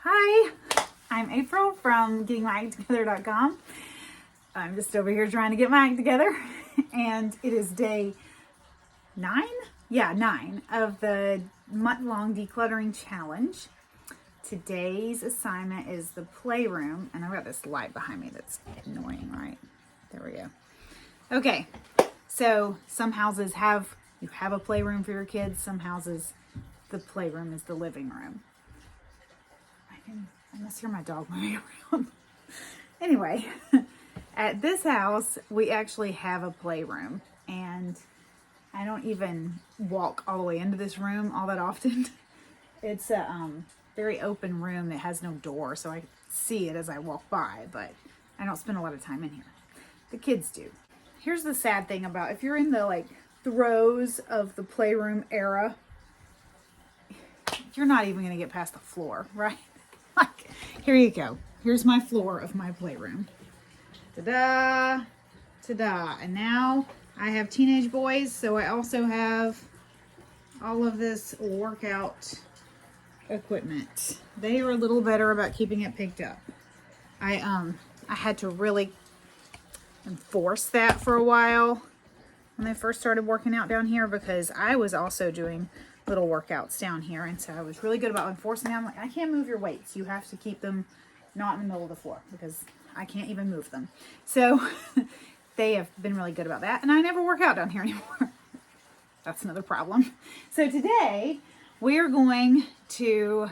Hi, I'm April from gettingmyact.com. I'm just over here trying to get my act together, and it is day 9? Yeah, 9 of the month-long decluttering challenge. Today's assignment is the playroom, and I've got this light behind me that's annoying, right? There we go. Okay, so some houses have a playroom for your kids. Some houses, the playroom is the living room. I must hear my dog moving around. Anyway, at this house, we actually have a playroom, and I don't even walk all the way into this room all that often. It's a very open room that has no door, so I see it as I walk by, but I don't spend a lot of time in here. The kids do. Here's the sad thing about if you're in the throes of the playroom era, you're not even going to get past the floor, right? Here you go. Here's my floor of my playroom. Ta-da! Ta-da! And now I have teenage boys, so I also have all of this workout equipment. They are a little better about keeping it picked up. I had to really enforce that for a while when they first started working out down here, because I was also doing little workouts down here, and so I was really good about enforcing them. I can't move your weights. You have to keep them not in the middle of the floor because I can't even move them. So they have been really good about that, and I never work out down here anymore. That's another problem. So today we are going to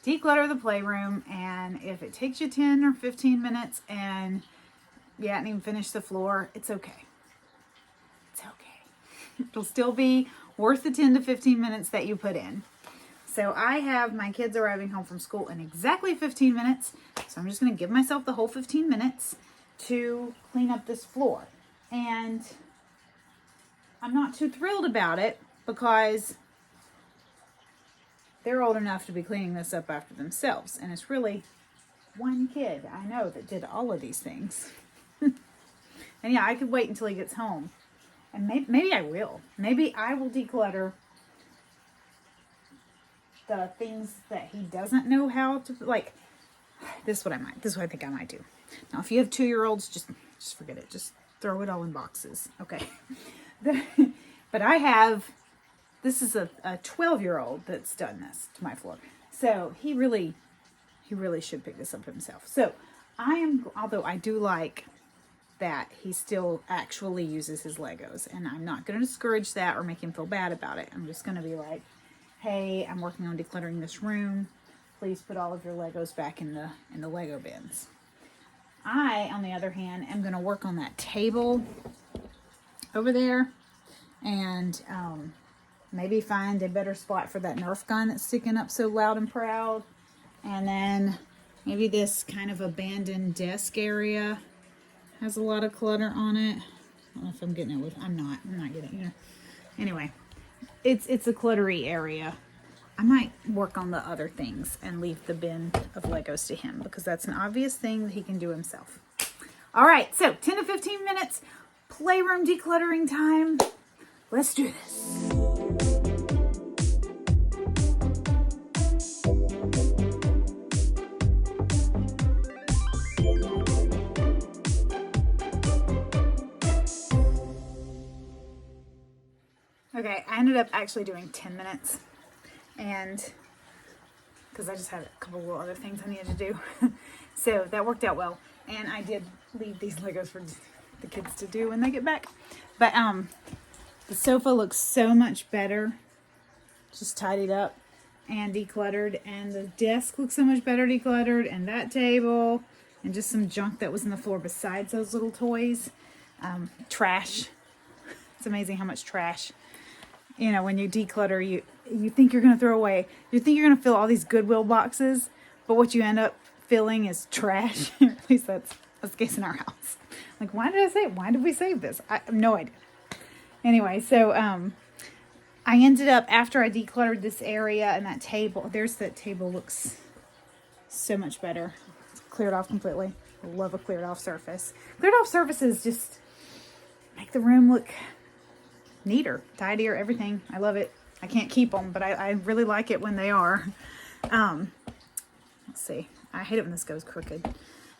declutter the playroom, and if it takes you 10 or 15 minutes and you haven't even finished the floor, it's okay. It's okay. It'll still be worth the 10 to 15 minutes that you put in. So I have my kids arriving home from school in exactly 15 minutes. So I'm just going to give myself the whole 15 minutes to clean up this floor. And I'm not too thrilled about it because they're old enough to be cleaning this up after themselves. And it's really one kid I know that did all of these things. And yeah, I could wait until he gets home. And maybe I will. Maybe I will declutter the things that he doesn't know how to, this is what I think I might do. Now, if you have 2-year-olds, just forget it. Just throw it all in boxes. Okay. But this is a 12-year-old that's done this to my floor. So he really should pick this up himself. So although I do like that he still actually uses his Legos, and I'm not going to discourage that or make him feel bad about it. I'm just going to be like, hey, I'm working on decluttering this room. Please put all of your Legos back in the Lego bins. I, on the other hand, am going to work on that table over there, and maybe find a better spot for that Nerf gun that's sticking up so loud and proud. And then maybe this kind of abandoned desk area has a lot of clutter on it. I don't know if I'm getting it I'm not getting it. Anyway, it's a cluttery area. I might work on the other things and leave the bin of Legos to him, because that's an obvious thing that he can do himself. All right, so 10 to 15 minutes, playroom decluttering time. Let's do this. Okay, I ended up actually doing 10 minutes, and because I just had a couple little other things I needed to do. So that worked out well, and I did leave these Legos for the kids to do when they get back. But the sofa looks so much better, just tidied up and decluttered, and the desk looks so much better decluttered, and that table, and just some junk that was in the floor besides those little toys. Trash. It's amazing how much trash. You know, when you declutter, you think you're going to throw away. You think you're going to fill all these Goodwill boxes, but what you end up filling is trash. At least that's the case in our house. Like, why did we save this? I have no idea. Anyway, so I ended up, after I decluttered this area and that table, that table looks so much better. It's cleared off completely. I love a cleared off surface. Cleared off surfaces just make the room look neater, tidier, everything. I love it. I can't keep them, but I really like it when they are. Let's see. I hate it when this goes crooked.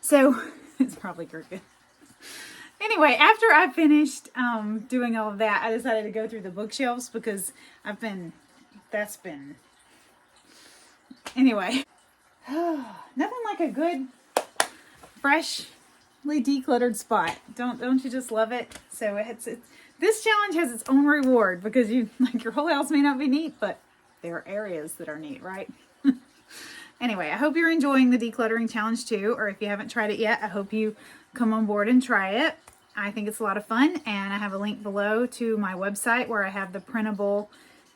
So it's probably crooked. Anyway, after I finished doing all of that, I decided to go through the bookshelves because anyway. Nothing like a good, freshly decluttered spot. Don't you just love it? So this challenge has its own reward because your whole house may not be neat, but there are areas that are neat, right? Anyway, I hope you're enjoying the decluttering challenge too, or if you haven't tried it yet, I hope you come on board and try it. I think it's a lot of fun, and I have a link below to my website where I have the printable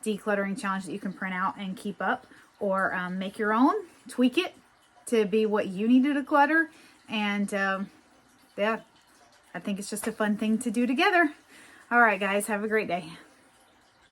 decluttering challenge that you can print out and keep up, or make your own, tweak it to be what you need to declutter, and yeah, I think it's just a fun thing to do together. All right, guys, have a great day.